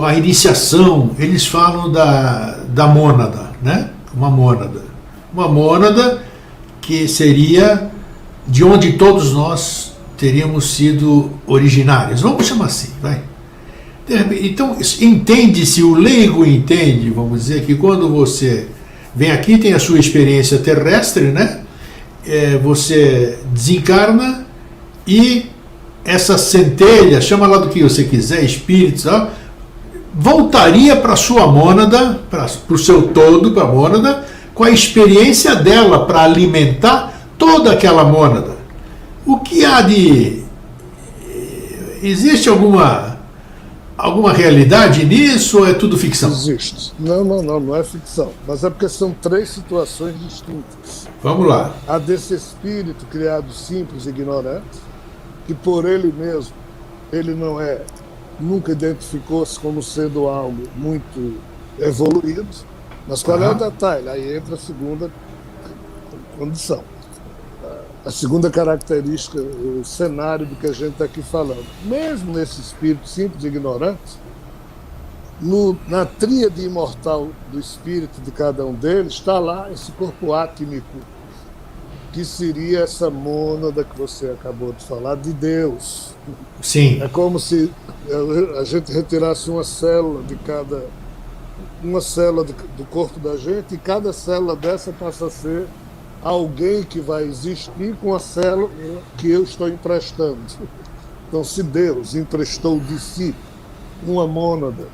a iniciação, eles falam da mônada, né? Uma mônada que seria de onde todos nós teríamos sido originários. Vamos chamar assim, vai. Então, entende-se, o leigo entende, vamos dizer, que quando você vem aqui, tem a sua experiência terrestre, né? Você desencarna e essa centelha, chama lá do que você quiser, espíritos, tá? Voltaria para a sua mônada, para o seu todo, para a mônada, com a experiência dela para alimentar toda aquela mônada. O que há de... Existe alguma realidade nisso ou é tudo ficção? Existe. Não é ficção. Mas é porque são três situações distintas. Vamos lá. A desse espírito criado simples e ignorante, que por ele mesmo, ele nunca identificou-se como sendo algo muito evoluído. Mas qual é o detalhe? Aí entra a segunda condição. A segunda característica, o cenário do que a gente está aqui falando. Mesmo nesse espírito simples e ignorante, na tríade imortal do espírito de cada um deles, está lá esse corpo átmico, que seria essa mônada que você acabou de falar, de Deus. Sim. É como se a gente retirasse uma célula do corpo da gente, e cada célula dessa passa a ser alguém que vai existir com a célula que eu estou emprestando. Então, se Deus emprestou de si uma mônada,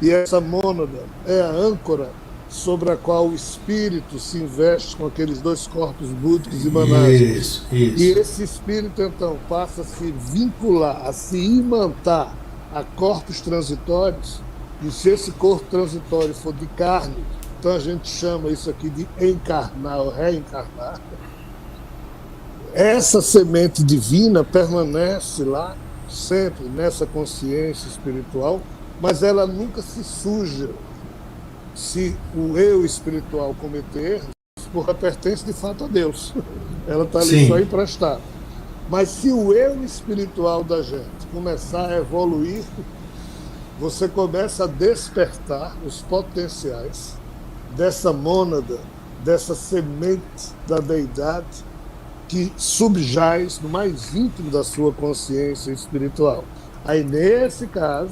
e essa mônada é a âncora sobre a qual o espírito se investe com aqueles dois corpos búdicos e manásicos. Isso. E esse espírito, então, passa a se vincular, a se imantar a corpos transitórios, e se esse corpo transitório for de carne, então a gente chama isso aqui de encarnar ou reencarnar. Essa semente divina permanece lá, sempre nessa consciência espiritual, mas ela nunca se suja se o eu espiritual cometer erros, porque ela pertence de fato a Deus. Ela está ali só emprestada. Mas se o eu espiritual da gente começar a evoluir, você começa a despertar os potenciais dessa mônada, dessa semente da deidade que subjaz no mais íntimo da sua consciência espiritual. Aí, nesse caso,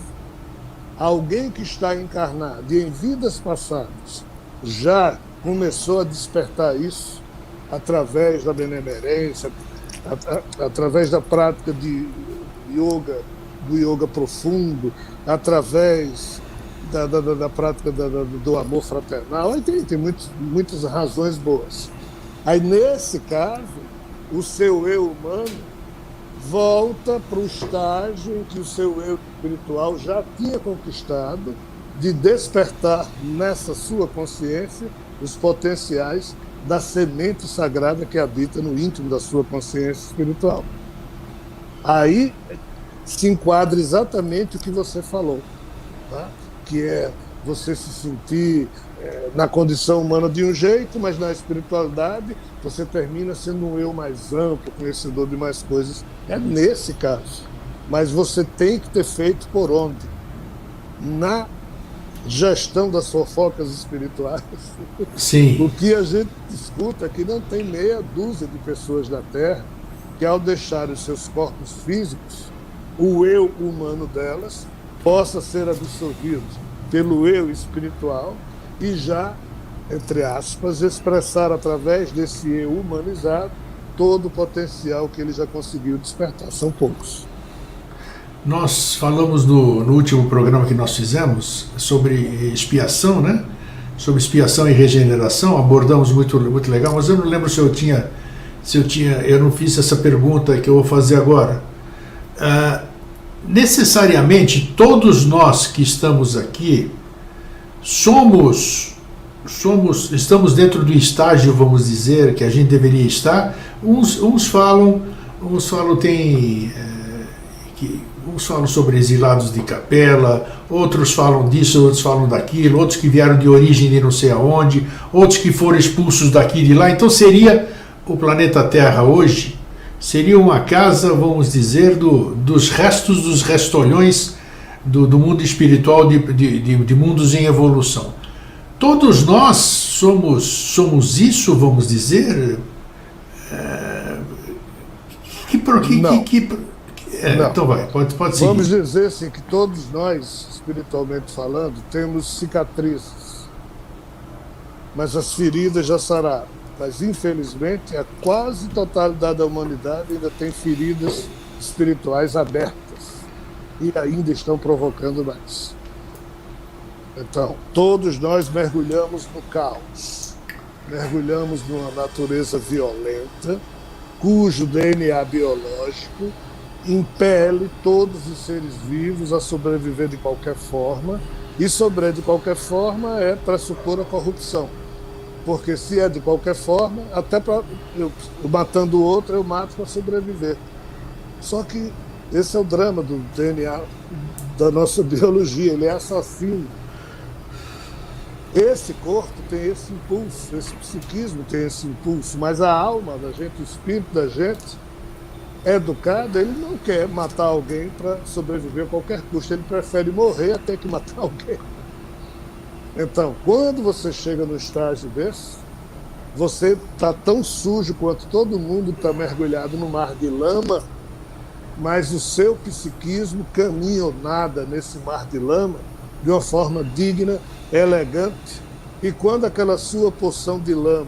alguém que está encarnado e em vidas passadas já começou a despertar isso através da benemerência, através da prática de yoga, do yoga profundo, através da prática do amor fraternal. Aí tem muitas razões boas. Aí, nesse caso, o seu eu humano volta para o estágio em que o seu eu espiritual já tinha conquistado, de despertar nessa sua consciência os potenciais da semente sagrada que habita no íntimo da sua consciência espiritual. Aí se enquadra exatamente o que você falou, tá? Que é você se sentir na condição humana de um jeito, mas na espiritualidade você termina sendo um eu mais amplo, conhecedor de mais coisas. É nesse caso. Mas você tem que ter feito por onde? Na gestão das fofocas espirituais. Sim. O que a gente escuta é que não tem meia dúzia de pessoas na Terra que, ao deixar os seus corpos físicos, o eu humano delas possa ser absorvido pelo eu espiritual e já, entre aspas, expressar através desse eu humanizado todo o potencial que ele já conseguiu despertar. São poucos. Nós falamos no último programa que nós fizemos sobre expiação, né? Sobre expiação e regeneração, abordamos muito legal, mas eu não lembro se eu não fiz essa pergunta que eu vou fazer agora. Necessariamente todos nós que estamos aqui estamos dentro do estágio, vamos dizer, que a gente deveria estar. Uns falam sobre exilados de capela, outros falam disso, outros falam daquilo, outros que vieram de origem de não sei aonde, outros que foram expulsos daqui e de lá. Então seria o planeta Terra hoje, seria uma casa, vamos dizer, dos restos dos restolhões do mundo espiritual, de mundos em evolução. Todos nós somos isso, vamos dizer? Não. Então pode seguir. Vamos dizer assim, que todos nós, espiritualmente falando, temos cicatrizes, mas as feridas já sararam. Mas, infelizmente, a quase totalidade da humanidade ainda tem feridas espirituais abertas e ainda estão provocando mais. Então, todos nós mergulhamos no caos, mergulhamos numa natureza violenta, cujo DNA biológico impele todos os seres vivos a sobreviver de qualquer forma, e sobreviver de qualquer forma é pressupor a corrupção. Porque se é de qualquer forma, até eu matando o outro, eu mato para sobreviver. Só que esse é o drama do DNA da nossa biologia, ele é assassino. Esse corpo tem esse impulso, esse psiquismo tem esse impulso, mas a alma da gente, o espírito da gente, educado, ele não quer matar alguém para sobreviver a qualquer custo, ele prefere morrer até que matar alguém. Então, quando você chega no estágio desse, você está tão sujo quanto todo mundo está mergulhado no mar de lama, mas o seu psiquismo caminha ou nada nesse mar de lama de uma forma digna, elegante, e quando aquela sua porção de lama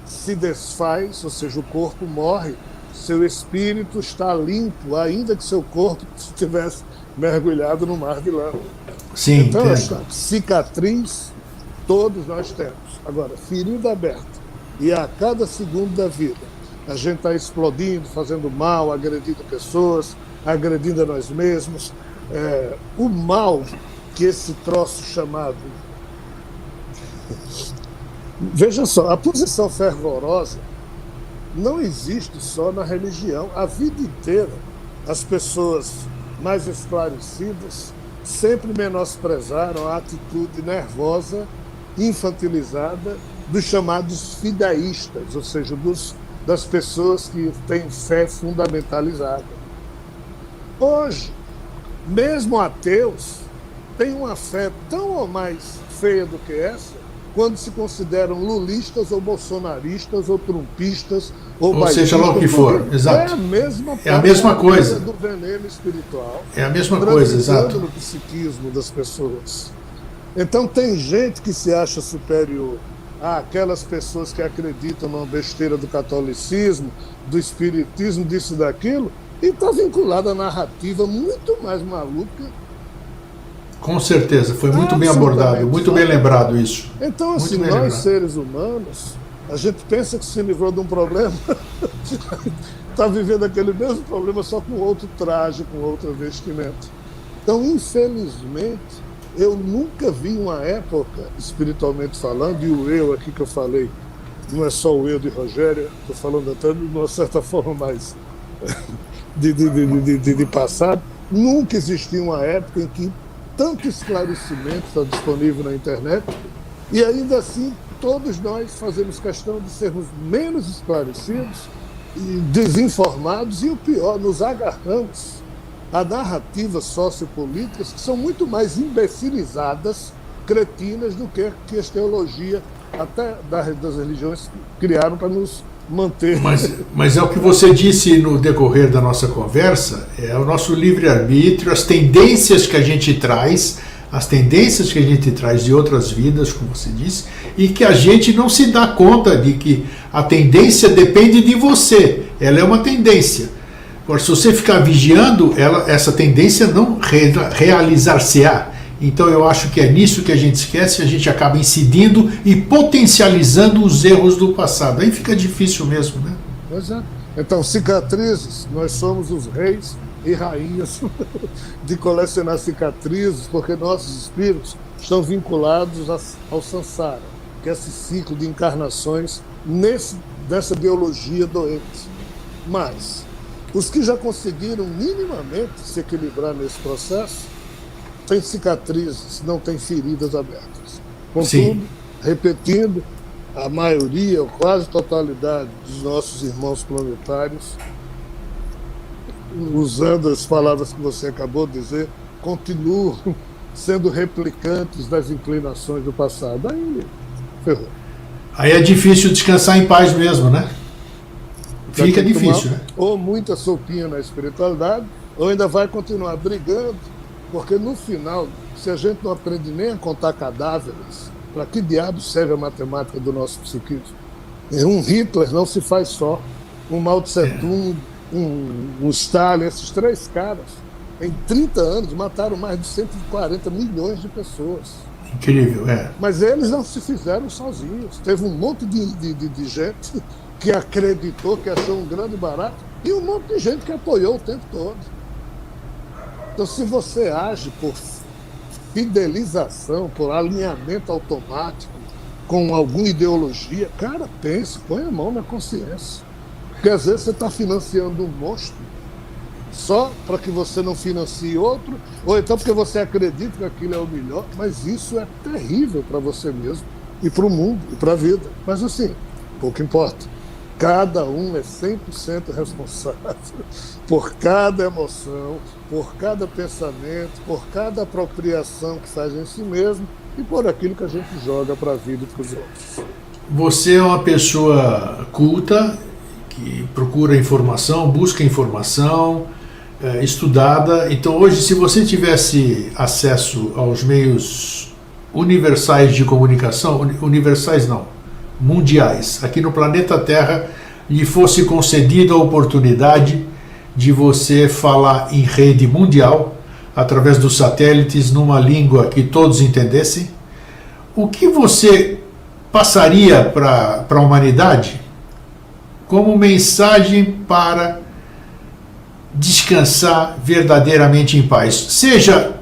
se desfaz, ou seja, o corpo morre, seu espírito está limpo, ainda que seu corpo estivesse mergulhado no mar de lama. Sim, então, essa cicatriz todos nós temos. Agora, ferida aberta, e a cada segundo da vida a gente está explodindo, fazendo mal, agredindo pessoas, agredindo a nós mesmos. O mal que esse troço chamado... Veja só, a posição fervorosa não existe só na religião. A vida inteira, as pessoas mais esclarecidas sempre menosprezaram a atitude nervosa, infantilizada dos chamados fideístas, ou seja, das pessoas que têm fé fundamentalizada. Hoje, mesmo ateus têm uma fé tão ou mais feia do que essa, quando se consideram lulistas ou bolsonaristas ou trumpistas ou seja lá o que for, exato. É a mesma coisa do veneno espiritual. É a mesma coisa, exato. No psiquismo das pessoas. Então tem gente que se acha superior àquelas pessoas que acreditam numa besteira do catolicismo, do espiritismo, disso e daquilo, e está vinculada à narrativa muito mais maluca. Com certeza, foi muito bem abordado, muito bem lembrado isso. Então, assim, nós seres humanos, a gente pensa que se livrou de um problema, está vivendo aquele mesmo problema, só com outro traje, com outro vestimento. Então, infelizmente, eu nunca vi uma época, espiritualmente falando, e o eu aqui que eu falei, não é só o eu de Rogério, estou falando até de uma certa forma mais de passado, nunca existiu uma época em que tanto esclarecimento está disponível na internet, e ainda assim todos nós fazemos questão de sermos menos esclarecidos e desinformados, e o pior, nos agarramos a narrativas sociopolíticas que são muito mais imbecilizadas, cretinas, do que as teologias até das religiões criaram para nos manter. Mas é o que você disse no decorrer da nossa conversa, é o nosso livre-arbítrio, as tendências que a gente traz, de outras vidas, como você disse, e que a gente não se dá conta de que a tendência depende de você, ela é uma tendência. Agora, se você ficar vigiando, essa tendência não realizar-se-á. Então eu acho que é nisso que a gente esquece, a gente acaba incidindo e potencializando os erros do passado. Aí fica difícil mesmo, né? Pois é. Então, cicatrizes, nós somos os reis e rainhas de colecionar cicatrizes, porque nossos espíritos estão vinculados ao Sansara, que é esse ciclo de encarnações nessa biologia doente. Mas os que já conseguiram minimamente se equilibrar nesse processo têm cicatrizes, não têm feridas abertas. Contudo, Sim. repetindo, a maioria, ou quase totalidade dos nossos irmãos planetários, usando as palavras que você acabou de dizer, continuam sendo replicantes das inclinações do passado. Aí ferrou. Aí é difícil descansar em paz mesmo, né? Fica difícil, né? Ou muita sopinha na espiritualidade, ou ainda vai continuar brigando, porque no final, se a gente não aprende nem a contar cadáveres, para que diabo serve a matemática do nosso psiquismo? Um Hitler não se faz só, um Mao Tse Tung, um Stalin, esses três caras, em 30 anos mataram mais de 140 milhões de pessoas. Incrível, é. Mas eles não se fizeram sozinhos. Teve um monte de gente que acreditou, que achou um grande barato, e um monte de gente que apoiou o tempo todo. Então, se você age por fidelização, por alinhamento automático com alguma ideologia, cara, pense, põe a mão na consciência. Porque às vezes você está financiando um monstro só para que você não financie outro, ou então porque você acredita que aquilo é o melhor, mas isso é terrível para você mesmo, e para o mundo, e para a vida. Mas assim, pouco importa. Cada um é 100% responsável por cada emoção, por cada pensamento, por cada apropriação que faz em si mesmo e por aquilo que a gente joga para a vida e para os outros. Você é uma pessoa culta, que procura informação, busca informação, estudada. Então hoje, se você tivesse acesso aos meios universais de comunicação, universais não, mundiais, aqui no planeta Terra, lhe fosse concedida a oportunidade de você falar em rede mundial, através dos satélites, numa língua que todos entendessem, o que você passaria para a humanidade como mensagem para descansar verdadeiramente em paz, seja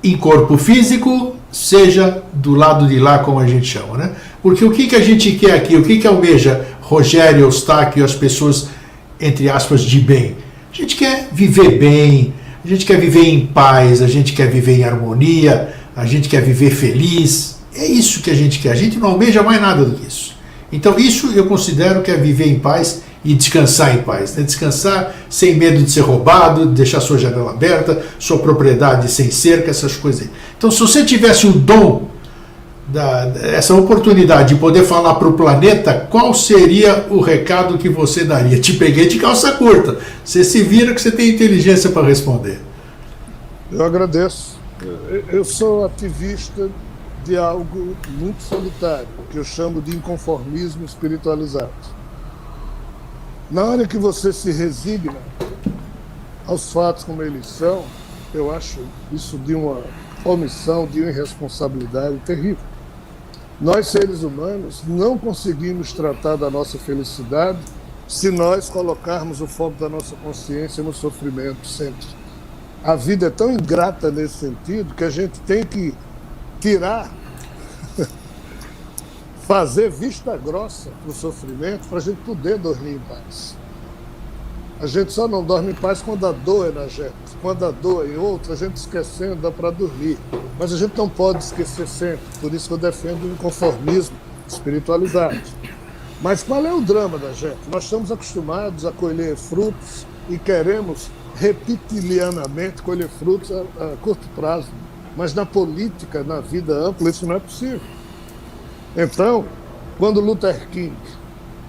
em corpo físico, seja do lado de lá, como a gente chama, né? Porque o que a gente quer aqui, o que almeja Rogério, Eustáquio e as pessoas, entre aspas, de bem? A gente quer viver bem, a gente quer viver em paz, a gente quer viver em harmonia, a gente quer viver feliz. É isso que a gente quer, a gente não almeja mais nada do que isso. Então isso eu considero que é viver em paz e descansar em paz, né? Descansar sem medo de ser roubado, deixar sua janela aberta, sua propriedade sem cerca, essas coisas aí. Então, se você tivesse o dom, essa oportunidade de poder falar para o planeta, qual seria o recado que você daria? Te peguei de calça curta, você se vira que você tem inteligência para responder. Eu agradeço. Eu sou ativista de algo muito solitário, que eu chamo de inconformismo espiritualizado. Na hora que você se resigna aos fatos como eles são, eu acho isso de uma omissão, de uma irresponsabilidade terrível. Nós, seres humanos, não conseguimos tratar da nossa felicidade se nós colocarmos o foco da nossa consciência no sofrimento sempre. A vida é tão ingrata nesse sentido que a gente tem que tirar, fazer vista grossa para o sofrimento para a gente poder dormir em paz. A gente só não dorme em paz quando a dor é na gente. Quando a dor é em outra, a gente esquecendo dá para dormir. Mas a gente não pode esquecer sempre. Por isso que eu defendo o inconformismo, espiritualidade. Mas qual é o drama da gente? Nós estamos acostumados a colher frutos e queremos reptilianamente colher frutos a curto prazo. Mas na política, na vida ampla, isso não é possível. Então, quando Luther King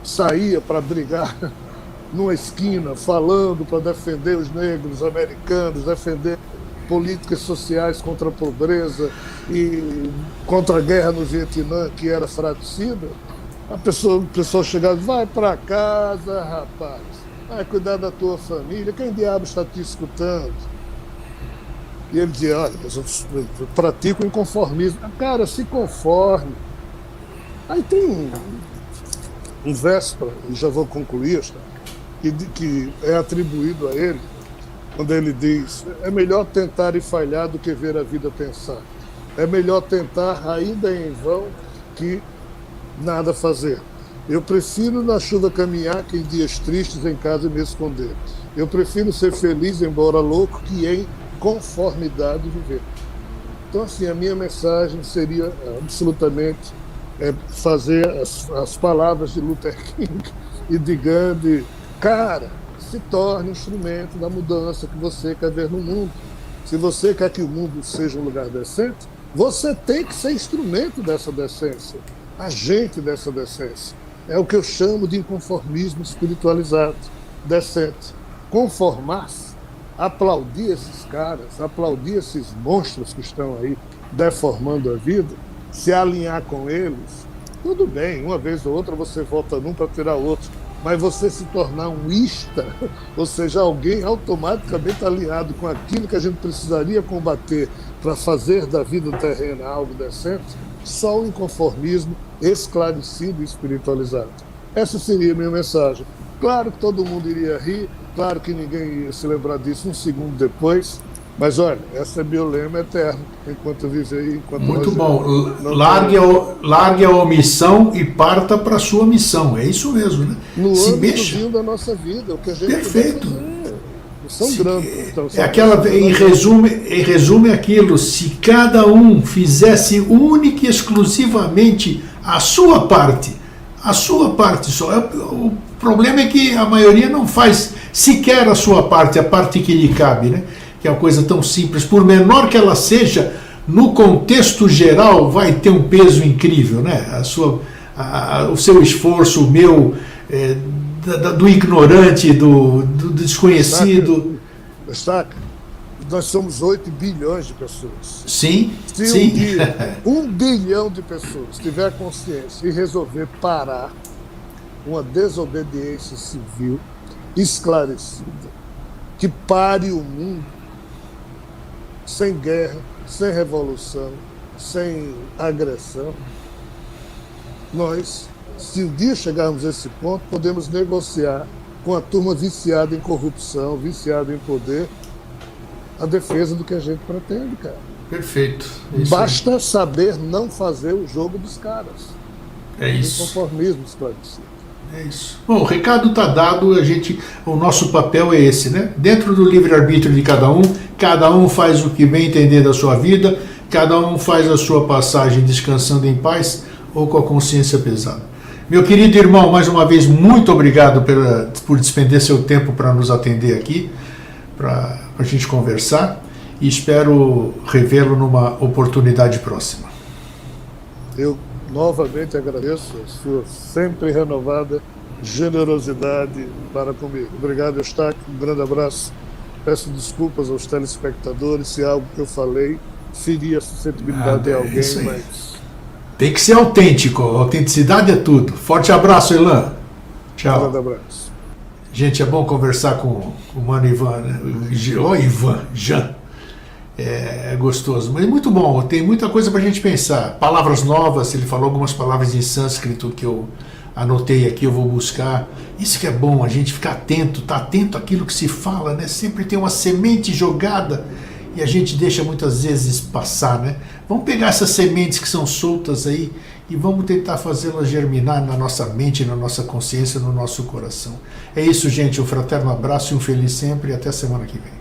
saía para brigar numa esquina, falando para defender os negros americanos, defender políticas sociais contra a pobreza e contra a guerra no Vietnã, que era fratricida, a pessoa chegava, vai para casa, rapaz, vai cuidar da tua família, quem diabo está te escutando? E ele dizia, olha, eu pratico o inconformismo. Cara, se conforme. Aí tem um verso, e já vou concluir, que é atribuído a ele, quando ele diz, é melhor tentar e falhar do que ver a vida pensar. É melhor tentar ainda em vão que nada fazer. Eu prefiro na chuva caminhar que em dias tristes em casa me esconder. Eu prefiro ser feliz, embora louco, que em conformidade viver. Então, assim, a minha mensagem seria absolutamente fazer as palavras de Luther King e de Gandhi. Cara, se torne instrumento da mudança que você quer ver no mundo. Se você quer que o mundo seja um lugar decente, você tem que ser instrumento dessa decência, agente dessa decência. É o que eu chamo de inconformismo espiritualizado, decente. Conformar-se, aplaudir esses caras, aplaudir esses monstros que estão aí deformando a vida, se alinhar com eles, tudo bem, uma vez ou outra você volta num para tirar outro, mas você se tornar um ista, ou seja, alguém automaticamente alinhado com aquilo que a gente precisaria combater para fazer da vida terrena algo decente, só o inconformismo esclarecido e espiritualizado. Essa seria a minha mensagem. Claro que todo mundo iria rir, claro que ninguém ia se lembrar disso um segundo depois, mas olha, esse é meu lema eterno, enquanto eu viver, enquanto muito bom. Largue a omissão e parta para a sua missão. É isso mesmo, né? No âmbito da nossa vida, o que a gente perfeito. São grandes. Então, em resumo é aquilo, se cada um fizesse única e exclusivamente a sua parte só. O problema é que a maioria não faz sequer a sua parte, a parte que lhe cabe, né? Que é uma coisa tão simples, por menor que ela seja, no contexto geral vai ter um peso incrível, né? O seu esforço, o meu, do ignorante, do desconhecido. Destaca, nós somos 8 bilhões de pessoas. Sim, Se sim. um dia 1 bilhão de pessoas tiver consciência e resolver parar uma desobediência civil esclarecida, que pare o mundo sem guerra, sem revolução, sem agressão, nós, se um dia chegarmos a esse ponto, podemos negociar com a turma viciada em corrupção, viciada em poder, a defesa do que a gente pretende, cara. Perfeito. Basta saber não fazer o jogo dos caras. É isso. Inconformismo esclarecido. É isso. Bom, o recado está dado, o nosso papel é esse, né? Dentro do livre-arbítrio de cada um faz o que bem entender da sua vida, cada um faz a sua passagem descansando em paz ou com a consciência pesada. Meu querido irmão, mais uma vez, muito obrigado por despender seu tempo para nos atender aqui, para a gente conversar, e espero revê-lo numa oportunidade próxima. Eu novamente agradeço a sua sempre renovada generosidade para comigo. Obrigado, Eustáquio. Um grande abraço. Peço desculpas aos telespectadores se algo que eu falei ferir a suscetibilidade de alguém, mas... Tem que ser autêntico. A autenticidade é tudo. Forte abraço, Elan. Tchau. Um grande abraço. Gente, é bom conversar com o mano Ivan, né? Jean. É gostoso, mas muito bom, tem muita coisa para a gente pensar. Palavras novas, ele falou algumas palavras em sânscrito que eu anotei aqui, eu vou buscar. Isso que é bom, a gente ficar atento, tá atento àquilo que se fala, né? Sempre tem uma semente jogada e a gente deixa muitas vezes passar, né? Vamos pegar essas sementes que são soltas aí e vamos tentar fazê-las germinar na nossa mente, na nossa consciência, no nosso coração. É isso, gente. Um fraterno abraço e um feliz sempre e até semana que vem.